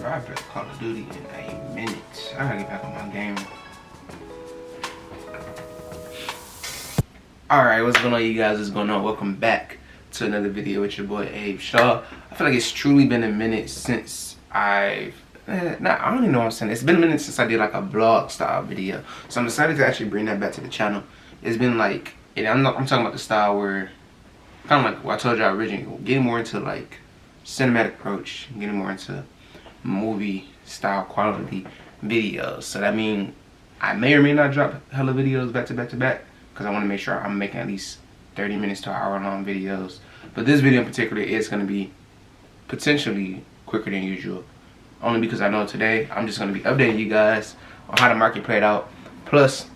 Bro, I played Call of Duty in a minute. I gotta get back on my game. Alright, what's going on, you guys? What's going on? Welcome back to another video with your boy Abe Shaw. I feel like it's truly been a minute since I don't even know what I'm saying. It's been a minute since I did like a vlog style video. So I'm excited to actually bring that back to the channel. It's been like, I'm talking about the style where, kind of like what I told y'all originally, getting more into like cinematic approach, getting more into movie style quality videos. So that means I may or may not drop hella videos back to back to back, because I want to make sure I'm making at least 30 minutes to an hour long videos. But this video in particular is going to be potentially quicker than usual, only because I know today I'm just going to be updating you guys on how the market played out, plus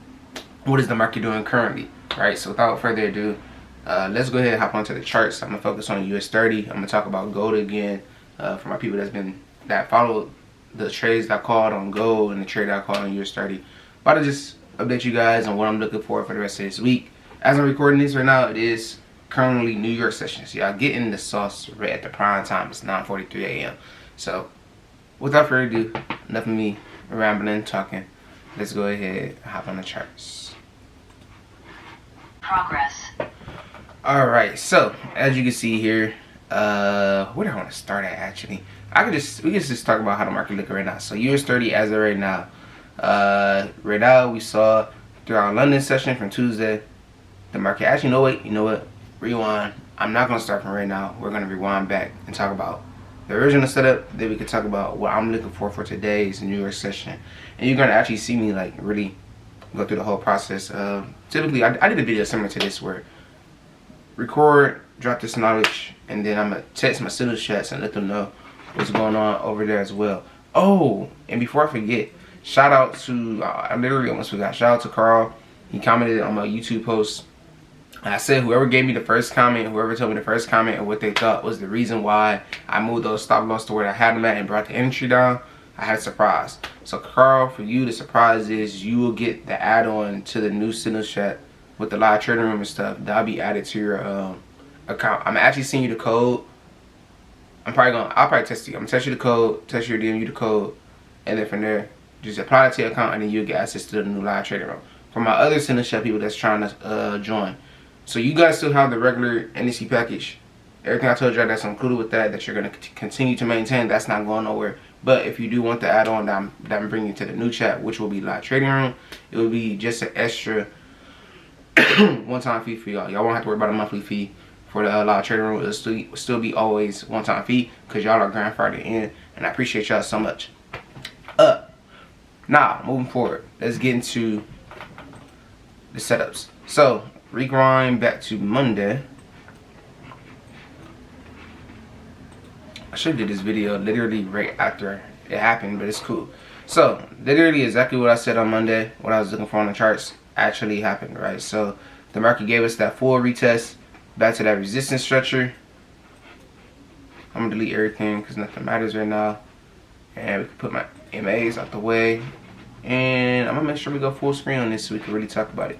what is the market doing currently, right? So without further ado, let's go ahead and hop onto the charts. I'm going to focus on US 30. I'm going to talk about gold again for my people that followed the trades that I called on gold and the trade that I called on US 30. About to just update you guys on what I'm looking for the rest of this week. As I'm recording this right now, it is currently New York session. So y'all getting the sauce right at the prime time. It's 9:43 a.m. So without further ado, enough of me rambling, talking. Let's go ahead and hop on the charts. Progress. Alright, so as you can see here, where do I want to start at actually? We can just talk about how the market looking right now. So US 30 as of right now. Right now we saw through our London session from Tuesday, the market actually, you know what, rewind. I'm not going to start from right now. We're going to rewind back and talk about the original setup. Then we can talk about what I'm looking for today's New York session. And you're going to actually see me like really go through the whole process. Typically I did a video similar to this where record, drop this knowledge, and then I'm going to text my student chats and let them know what's going on over there as well. Oh, and before I forget, shout out to, I literally almost forgot, shout out to Carl. He commented on my YouTube post. And I said whoever gave me the first comment, whoever told me the first comment and what they thought was the reason why I moved those stop loss to where I had them at and brought the entry down, I had a surprise. So Carl, for you, the surprise is you will get the add-on to the new signal chat with the live trading room and stuff. That'll be added to your account. I'm actually sending you the code. I'll probably test you. I'm gonna test you the code, test your DM you the code, and then from there, just apply it to your account, and then you'll get access to the new live trading room. For my other Signal Chat people that's trying to join, so you guys still have the regular NDC package. Everything I told you that's included with that you're gonna continue to maintain. That's not going nowhere. But if you do want the add-on that I'm bringing to the new chat, which will be live trading room, it will be just an extra one-time fee for y'all. Y'all won't have to worry about a monthly fee for the live trading room. It'll still be always one-time fee because y'all are grandfathered in, and I appreciate y'all so much. Now, moving forward, let's get into the setups. So, regrind back to Monday. I should have did this video literally right after it happened, but it's cool. So, literally exactly what I said on Monday, what I was looking for on the charts, actually happened, right? So, the market gave us that full retest back to that resistance structure. I'm going to delete everything because nothing matters right now. And we can put my MAs out the way. And I'm going to make sure we go full screen on this so we can really talk about it.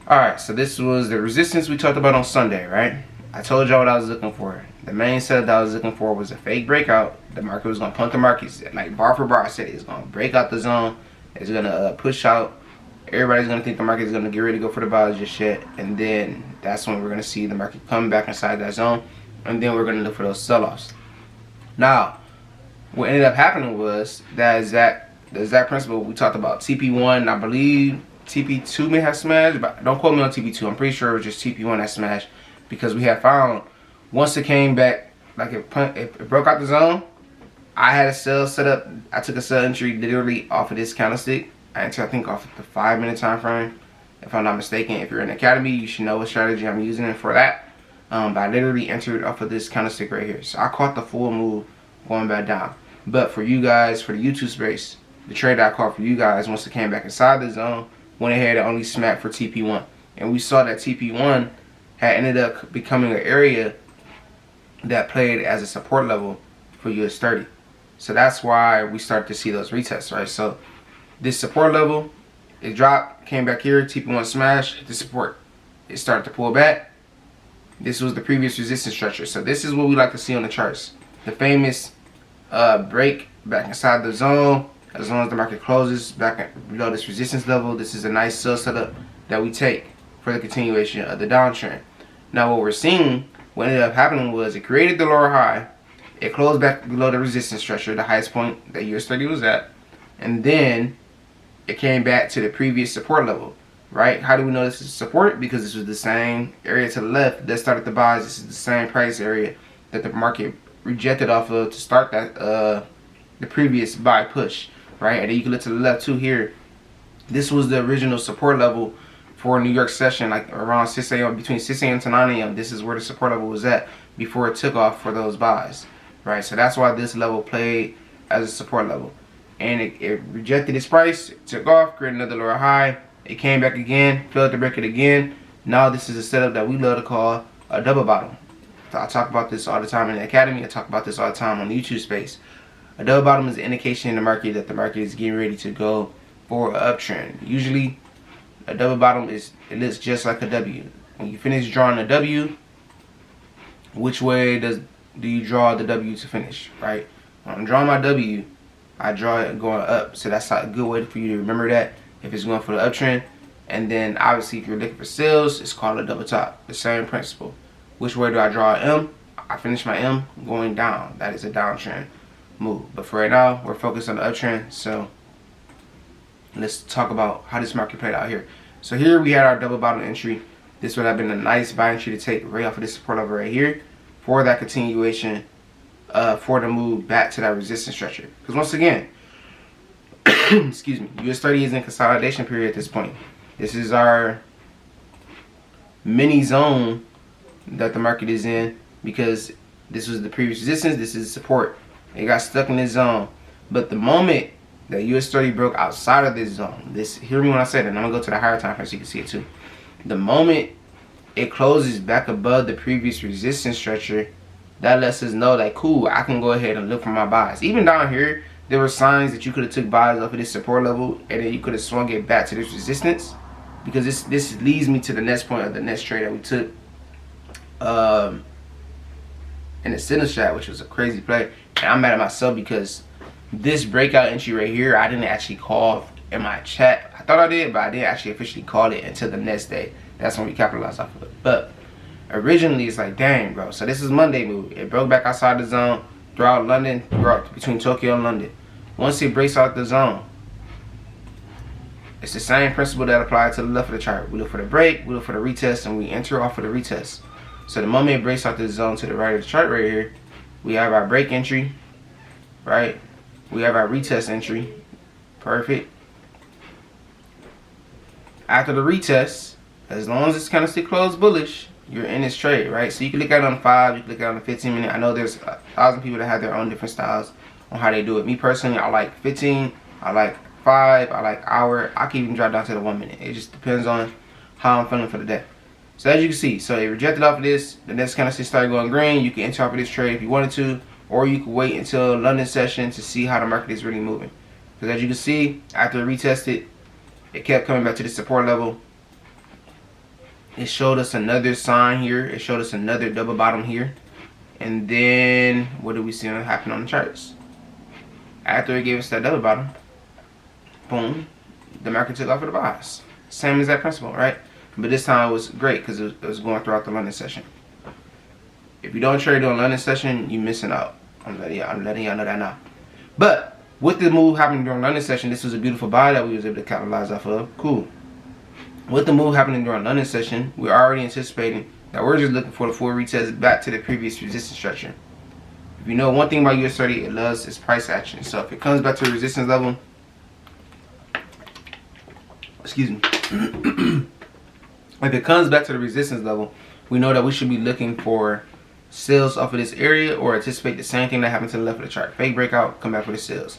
Alright, so this was the resistance we talked about on Sunday, right? I told y'all what I was looking for. The main setup that I was looking for was a fake breakout. The market was going to punt the markets. Like bar for bar, I said it's going to break out the zone. It's going to push out. Everybody's going to think the market is going to get ready to go for the buys just yet. And then that's when we're going to see the market come back inside that zone. And then we're going to look for those sell-offs. Now, what ended up happening was the exact principle we talked about. TP1, I believe TP2 may have smashed, but don't quote me on TP2. I'm pretty sure it was just TP1 that smashed, because we had found once it came back, like it broke out the zone, I had a sell set up. I took a sell entry literally off of this candlestick. I think off of the 5-minute time frame, if I'm not mistaken. If you're in the academy, you should know what strategy I'm using it for that. But I literally entered off of this candlestick right here. So I caught the full move going back down. But for you guys, for the YouTube space, the trade I caught for you guys, once it came back inside the zone, went ahead and only smacked for TP1. And we saw that TP1 had ended up becoming an area that played as a support level for US 30. So that's why we start to see those retests, right? So this support level, it dropped, came back here, TP1 smash, hit the support. It started to pull back. This was the previous resistance structure. So this is what we like to see on the charts. The famous break back inside the zone. As long as the market closes back below this resistance level, this is a nice sell setup that we take for the continuation of the downtrend. Now what we're seeing, what ended up happening was it created the lower high, it closed back below the resistance structure, the highest point that US 30 was at, and then it came back to the previous support level, right? How do we know this is support? Because this was the same area to the left that started the buys. This is the same price area that the market rejected off of to start that the previous buy push, right? And then you can look to the left too here. This was the original support level for New York session, like around 6 a.m. between 6 a.m. to 9 a.m. This is where the support level was at before it took off for those buys, right? So that's why this level played as a support level. And it rejected its price, it took off, created another lower high. It came back again, failed to break it again. Now this is a setup that we love to call a double bottom. So I talk about this all the time in the academy. I talk about this all the time on the YouTube space. A double bottom is an indication in the market that the market is getting ready to go for an uptrend. Usually, a double bottom it looks just like a W. When you finish drawing a W, which way do you draw the W to finish, right? When I'm drawing my W, I draw it going up. So that's a good way for you to remember that if it's going for the uptrend. And then obviously if you're looking for sales, it's called a double top. The same principle. Which way do I draw an M? I finish my M going down. That is a downtrend move. But for right now, we're focused on the uptrend. So let's talk about how this market played out here. So here we had our double bottom entry. This would have been a nice buy entry to take right off of this support level right here for that continuation for the move back to that resistance structure. Because once again, excuse me, US 30 is in consolidation period at this point. This is our mini zone that the market is in because this was the previous resistance, this is support. It got stuck in this zone. But the moment that US 30 broke outside of this zone, hear me when I say that, and I'm gonna go to the higher time frame so you can see it too. The moment it closes back above the previous resistance structure, that lets us know that cool, I can go ahead and look for my buys. Even down here, there were signs that you could have took buys off of this support level and then you could have swung it back to this resistance, because this leads me to the next point of the next trade that we took in the center shot, which was a crazy play. And I'm mad at myself because this breakout entry right here, I didn't actually call in my chat. I thought I did, but I didn't actually officially call it until the next day. That's when we capitalized off of it. But originally, it's like, dang, bro. So this is Monday move. It broke back outside the zone throughout London, throughout between Tokyo and London. Once it breaks out the zone, it's the same principle that applies to the left of the chart. We look for the break, we look for the retest, and we enter off of the retest. So the moment it breaks out the zone to the right of the chart right here, we have our break entry, right? We have our retest entry. Perfect. After the retest, as long as it's kind of still closed bullish, you're in this trade, right? So you can look at it on the 5, you can look at it on the 15 minute. I know there's 1,000 people that have their own different styles on how they do it. Me personally, I like 15, I like 5, I like hour. I can even drop down to the 1 minute. It just depends on how I'm feeling for the day. So as you can see, so it rejected off of this. The next kind of started going green. You can enter off of this trade if you wanted to, or you can wait until London session to see how the market is really moving. Because as you can see, after it retested, it kept coming back to the support level. It showed us another sign here. It showed us another double bottom here. And then what did we see happen on the charts? After it gave us that double bottom, boom, the market took off for the buys. Same as that principle, right? But this time it was great because it was going throughout the London session. If you don't trade during London session, you're missing out. I'm letting y'all know that now. But with the move happening during London session, this was a beautiful buy that we was able to capitalize off of. Cool. With the move happening during London session, we're already anticipating that we're just looking for the full retest back to the previous resistance structure. If you know one thing about US 30, it loves its price action. So if it comes back to the resistance level, excuse me, if it comes back to the resistance level, we know that we should be looking for sales off of this area or anticipate the same thing that happened to the left of the chart. Fake breakout, come back for the sales.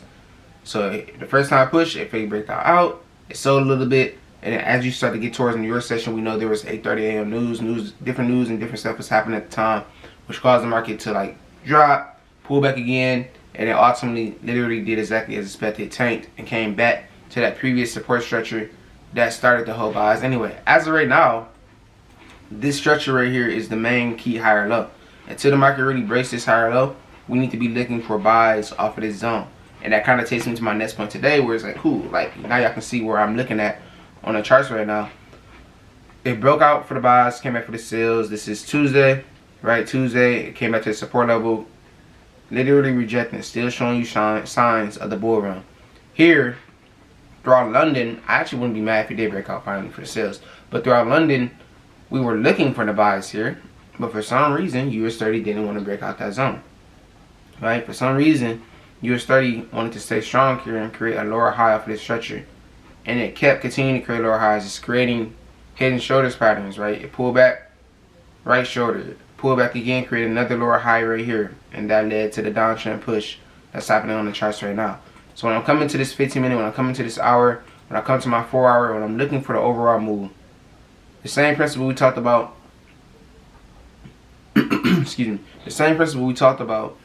So the first time I pushed, it fake breakout out, it sold a little bit, and then as you start to get towards the New York session, we know there was 8:30 a.m. different news and different stuff was happening at the time, which caused the market to like drop, pull back again, and then ultimately literally did exactly as expected, tanked and came back to that previous support structure that started the whole buys. Anyway, as of right now, this structure right here is the main key higher low. Until the market really breaks this higher low, we need to be looking for buys off of this zone. And that kind of takes me to my next point today, where it's like, cool, like now y'all can see where I'm looking at on the charts right now. It broke out for the buys, came back for the sales. This is Tuesday, right? Tuesday, it came back to the support level, literally rejecting, still showing you signs of the bull run. Here, throughout London, I actually wouldn't be mad if it did break out finally for the sales. But throughout London, we were looking for the buys here, but for some reason, US 30 didn't want to break out that zone, right? For some reason, US 30 wanted to stay strong here and create a lower high off of this structure. And it kept continuing to create lower highs. It's creating head and shoulders patterns, right? It pulled back, right shoulder, pulled back again, created another lower high right here. And that led to the downtrend push that's happening on the charts right now. So when I'm coming to this 15 minute, when I'm coming to this hour, when I come to my 4 hour, when I'm looking for the overall move, the same principle we talked about, excuse me, the same principle we talked about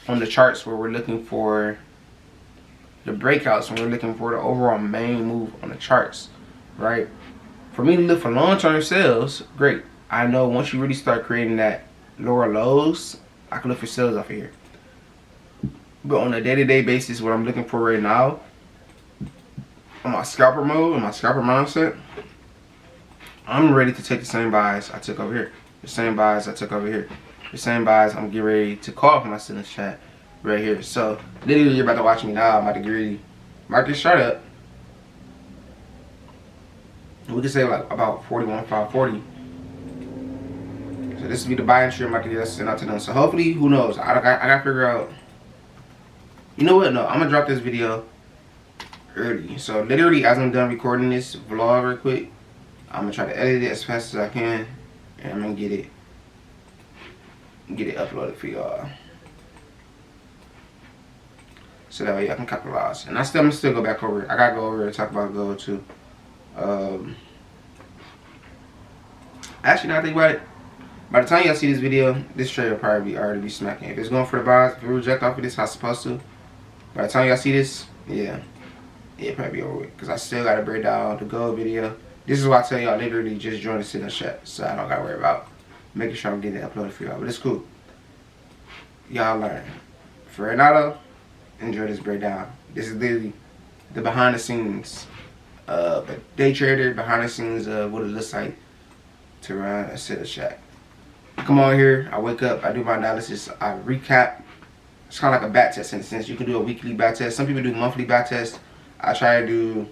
on the charts where we're looking for the breakouts, when we're looking for the overall main move on the charts, right? For me to look for long-term sales, great. I know once you really start creating that lower lows, I can look for sales off of here. But on a day-to-day basis, what I'm looking for right now, on my scalper mode, in my scalper mindset, I'm ready to take the same buys I took over here. The same buys I took over here. The same buys I'm getting ready to call for my selling chat right here. So literally you're about to watch me now. I'm about to get ready. Mark this chart up. We can say like about 41,540. So this will be the buy entry I'm about to get sent out to them. So hopefully, who knows? I gotta figure out. You know what? No, I'm gonna drop this video early. So literally as I'm done recording this vlog real quick, I'm gonna try to edit it as fast as I can, and I'm gonna get it uploaded for y'all, so that way y'all can capitalize. And I'm gonna still go back over it. I gotta go over and talk about gold too. Actually, now I think about it, by the time y'all see this video, this trade will probably already be smacking. If it's going for the buys, if it reject off of this, how it's supposed to, by the time y'all see this, yeah, it'll probably be over with. Because I still gotta break down the gold video. This is why I tell y'all literally just join the sit and chat, so I don't gotta worry about making sure I'm getting it uploaded for y'all. But it's cool. Y'all learn. For right now though, enjoy this breakdown. This is literally the behind the scenes of a day trader, behind the scenes of what it looks like to run a sit and chat. I come on here, I wake up, I do my analysis, I recap. It's kind of like a back test in a sense. You can do a weekly back test. Some people do monthly back tests. I try to do,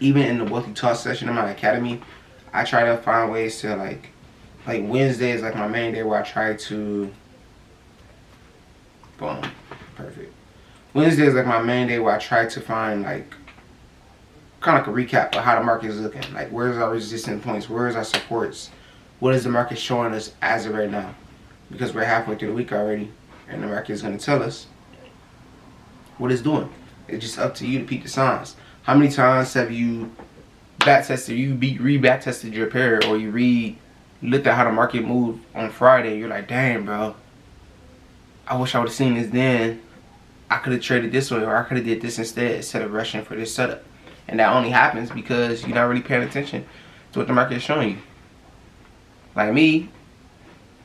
even in the wealthy talk session in my academy, I try to find ways to like Wednesday is like my main day where I try to, boom, perfect. Wednesday is like my main day where I try to find like, kind of like a recap of how the market is looking. Like where's our resistance points, where's our supports, what is the market showing us as of right now? Because we're halfway through the week already, and the market is going to tell us what it's doing. It's just up to you to peep the signs. How many times have you back tested, re-back tested your pair, or you looked at how the market moved on Friday, you're like, damn bro, I wish I would have seen this then. I could have traded this way, or I could have did this instead of rushing for this setup. And that only happens because you're not really paying attention to what the market is showing you. Like me,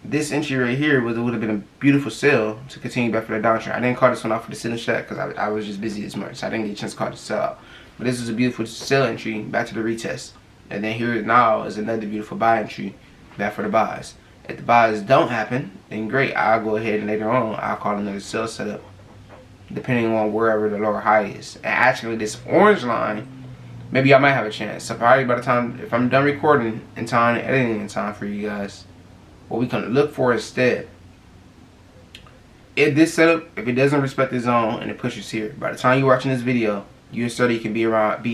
this entry right here would have been a beautiful sell to continue back for the downtrend. I didn't call this one off for the selling shot because I was just busy this morning, so I didn't get a chance to call the sell out. But this is a beautiful sell entry back to the retest. And then here now is another beautiful buy entry back for the buys. If the buys don't happen, then great. I'll go ahead and later on I'll call another sell setup, depending on wherever the lower high is. And actually this orange line, maybe I might have a chance. So probably by the time, if I'm done recording in time and editing in time for you guys, what we can look for instead, if this setup, if it doesn't respect the zone and it pushes here, by the time you're watching this video, US 30 can be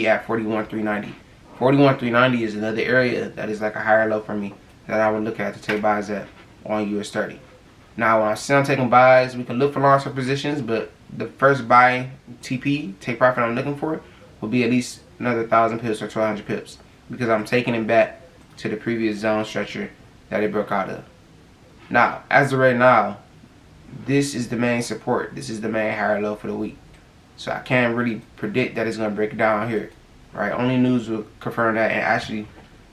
at 41,390. 41,390 is another area that is like a higher low for me that I would look at to take buys at on US 30. Now when I say I'm taking buys, we can look for long-term positions, but the first buy TP, take profit I'm looking for, will be at least another 1,000 pips or 1,200 pips, because I'm taking it back to the previous zone structure that it broke out of. Now, as of right now, this is the main support. This is the main higher low for the week. So I can't really predict that it's going to break down here, right? Only news will confirm that, and actually,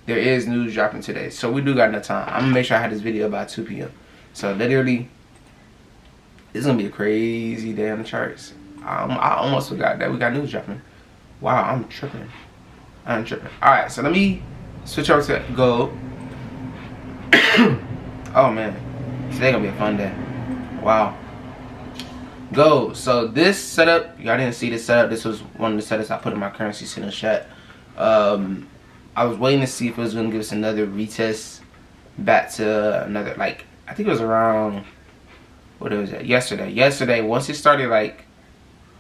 there is news dropping today. So we do got enough time. I'm going to make sure I have this video by 2 p.m. So literally, It's gonna be a crazy day on the charts. I almost forgot that we got news dropping. Wow, I'm tripping. I'm tripping. All right, so let me switch over to gold. Oh man, today gonna be a fun day. Wow. Gold. So this setup, y'all didn't see this setup. This was one of the setups I put in my currency sitting chat. I was waiting to see if it was gonna give us another retest back to another, like, I think it was around, what was it, yesterday. Once it started, like,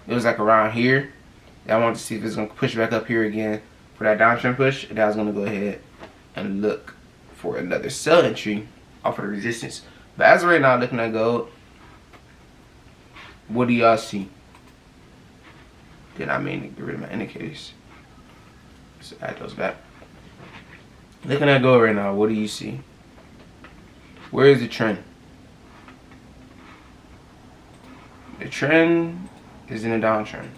it was like around here. I wanted to see if it's gonna push back up here again for that downtrend push, and I was gonna go ahead and look for another sell entry off of the resistance. But as of right now, looking at gold, what do y'all see? Then I mean to get rid of my indicators. So add those back. Looking at gold right now, what do you see? Where is the trend? The trend is in a downtrend.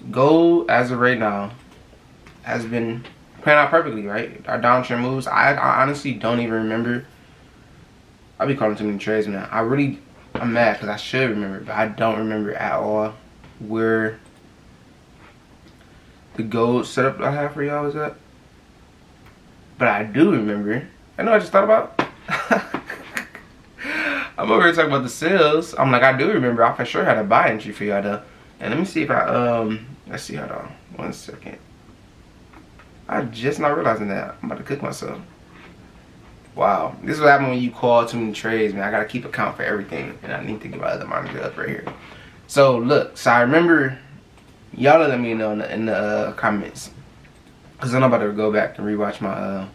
Gold, as of right now, has been playing out perfectly, right? Our downtrend moves. I honestly don't even remember. I'll be calling too many trades now. I'm mad because I should remember, but I don't remember at all where the gold setup I have for y'all is at. But I do remember. I know I just thought about. I'm over here talking about the sales. I'm like, I do remember. I for sure had a buy entry for y'all though. And let me see if I let's see, hold on 1 second. I just not realizing that. I'm about to cook myself. Wow, this is what happens when you call too many trades, man. I gotta keep account for everything, and I need to get my other monitor up right here. So look, so I remember y'all let me know in the comments, cause I'm about to go back and rewatch my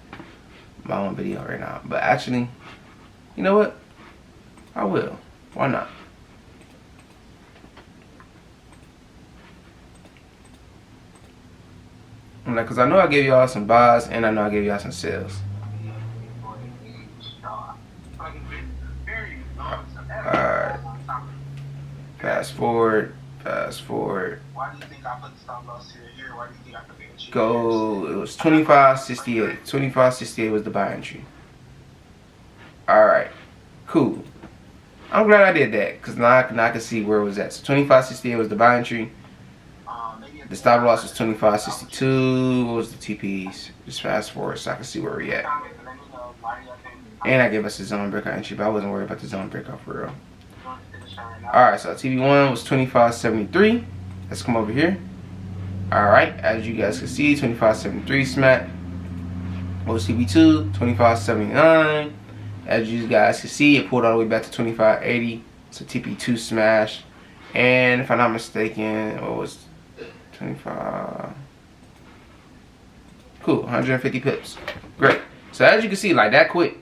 my own video right now. But actually, you know what? I will. Why not? I'm like, cause I know I gave y'all some buys and I know I gave y'all some sales. Alright. Fast forward. Why do you think I put the stop loss here? Why do you think I put the entry? Go. It was 25.68. 25.68 was the buy entry. Alright. Cool. I'm glad I did that because now I can see where it was at. So 25.68 was the buy entry. The stop loss was 25.62. What was the TPs? Just fast forward so I can see where we at. And I gave us the zone breakout entry, but I wasn't worried about the zone breakout for real. Alright, so TB1 was 25.73. Let's come over here. Alright, as you guys can see, 25.73 smack. What was TB2? 25.79. As you guys can see, it pulled all the way back to 25.80. So TP2 smash. And if I'm not mistaken, what was 25? Cool, 150 pips. Great. So as you can see, like that quick.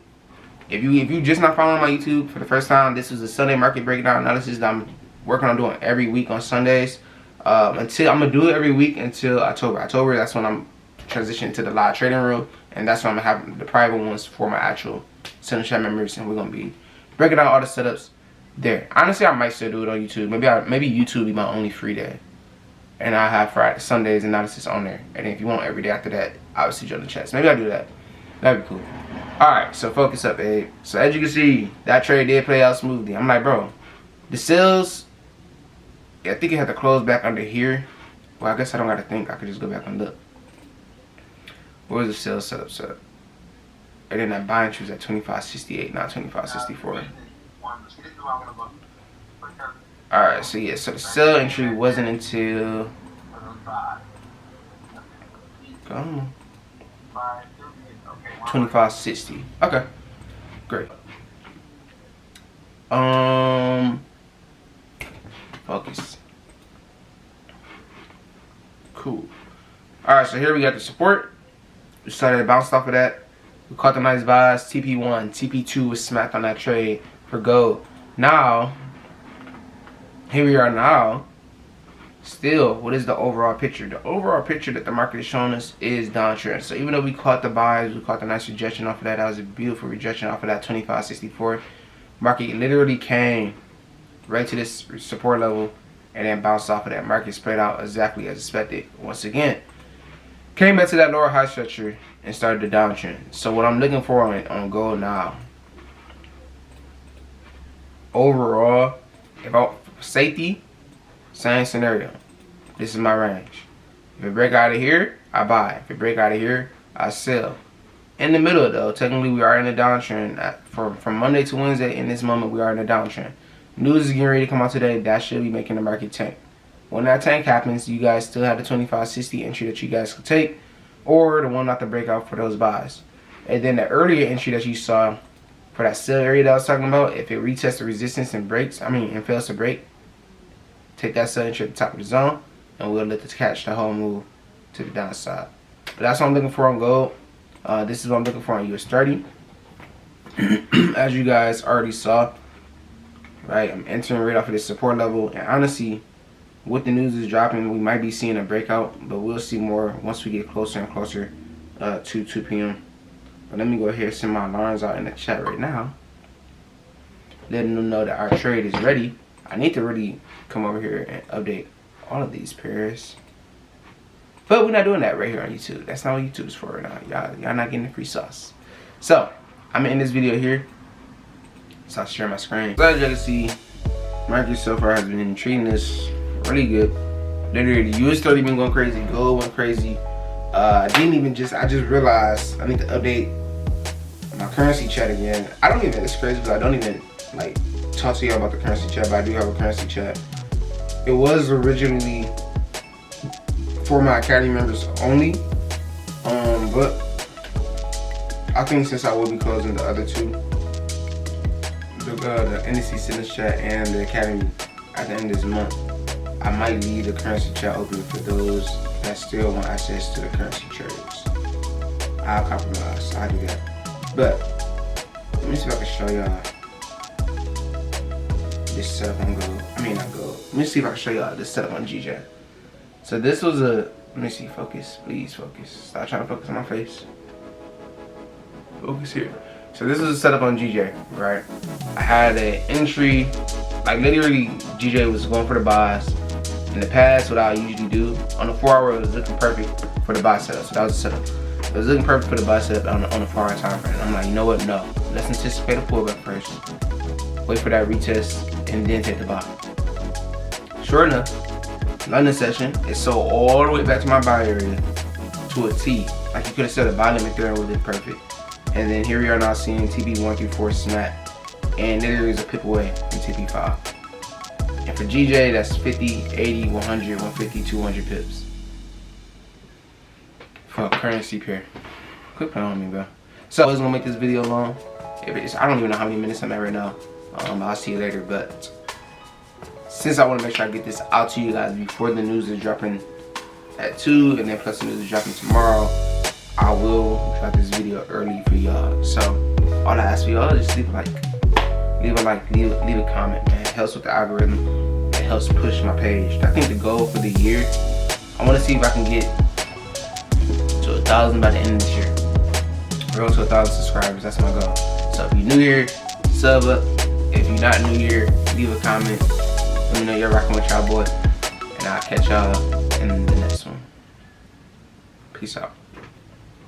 If you just not following my YouTube for the first time, this is a Sunday market breakdown analysis that I'm working on doing every week on Sundays. Until I'm gonna do it every week until October. October, that's when I'm transitioning to the live trading room, and that's when I'm gonna have the private ones for my actual Center Chat members, and we're gonna be breaking down all the setups there. Honestly, I might still do it on YouTube. Maybe YouTube be my only free day, and I have Sundays analysis on there. And if you want every day after that, obviously join the chats. Maybe I'll do that. That'd be cool. Alright, so focus up, Abe. So as you can see, that trade did play out smoothly. I'm like, bro, the sales, yeah, I think it had to close back under here. Well, I guess I don't gotta think. I could just go back and look. Where was the sales setup set? And then that buy entry was at 25.68, not 25.64. Alright, so yeah, so the sell entry wasn't until 25.60. Okay, great. Focus. Cool. Alright, so here we got the support. We started to bounce off of that. We caught the nice buys. TP1, TP2 was smacked on that trade for gold. Now, here we are now. Still, what is the overall picture? The overall picture that the market is showing us is downtrend. So even though we caught the buys, we caught the nice rejection off of that. That was a beautiful rejection off of that 25.64. Market literally came right to this support level and then bounced off of that. Market played out exactly as expected. Once again, came back to that lower high structure and started the downtrend. So what I'm looking for on gold now overall, if I safety, same scenario. This is my range. If it break out of here, I buy. If it break out of here, I sell. In the middle though, technically we are in a downtrend. From Monday to Wednesday, in this moment we are in a downtrend. News is getting ready to come out today. That should be making the market tank. When that tank happens, you guys still have the 25.60 entry that you guys could take, or the one not to break out for those buys. And then the earlier entry that you saw for that sell area that I was talking about, if it retests the resistance and breaks, and fails to break, take that sell entry at the top of the zone, and we'll let it catch the whole move to the downside. But that's what I'm looking for on gold. This is what I'm looking for on US 30. As you guys already saw, right, I'm entering right off of this support level, and honestly, with the news is dropping, we might be seeing a breakout, but we'll see more once we get closer and closer to 2 p.m. But let me go ahead and send my alarms out in the chat right now, letting them know that our trade is ready. I need to really come over here and update all of these pairs, but we're not doing that right here on YouTube. That's not what YouTube is for right now. Y'all not getting the free sauce. So I'm gonna end this video here. So I'll share my screen. So as you can see, market so far has been treating this really good. Literally, US 30 been going crazy. Gold went crazy. I just realized I need to update my currency chat again. It's crazy because I don't even like talk to y'all about the currency chat, but I do have a currency chat. It was originally for my Academy members only, but I think since I will be closing the other two, the NDC Signals chat and the Academy at the end of this month, I might leave the currency chat open for those that still want access to the currency trades. I'll compromise, I'll do that. But let me see if I can show y'all this setup on gold. Not gold. Let me see if I can show y'all this setup on GJ. So this was let me see, focus, please focus. Stop trying to focus on my face. Focus here. So this was a setup on GJ, right? I had an entry, like literally GJ was going for the buys. In the past, what I usually do, on the 4 hour, it was looking perfect for the buy setup. So that was the setup. It was looking perfect for the buy setup on the 4 hour time frame. I'm like, you know what, no. Let's anticipate a pullback first. Wait for that retest, and then take the buy. Sure enough, London session, it sold all the way back to my buy area to a T. Like you could have set a buy limit there and it would have been perfect. And then here we are now seeing TP1 through 4 snap, and there is a pip away from TP5. And for GJ, that's 50, 80, 100, 150, 200 pips for a currency pair. Quit playing on me, bro. So I was gonna make this video long. I don't even know how many minutes I'm at right now. I'll see you later. But since I want to make sure I get this out to you guys before the news is dropping at 2, and then plus the news is dropping tomorrow, I will drop this video early for y'all. So all I ask for y'all is just leave a comment, man. It helps with the algorithm. It helps push my page. I think the goal for the year, I want to see if I can get to 1,000 by the end of this year. We're going to 1,000 subscribers. That's my goal. So if you're new here, sub up. If you're not new here, leave a comment. Let me know you're rocking with y'all boy, and I'll catch y'all in the next one. Peace out.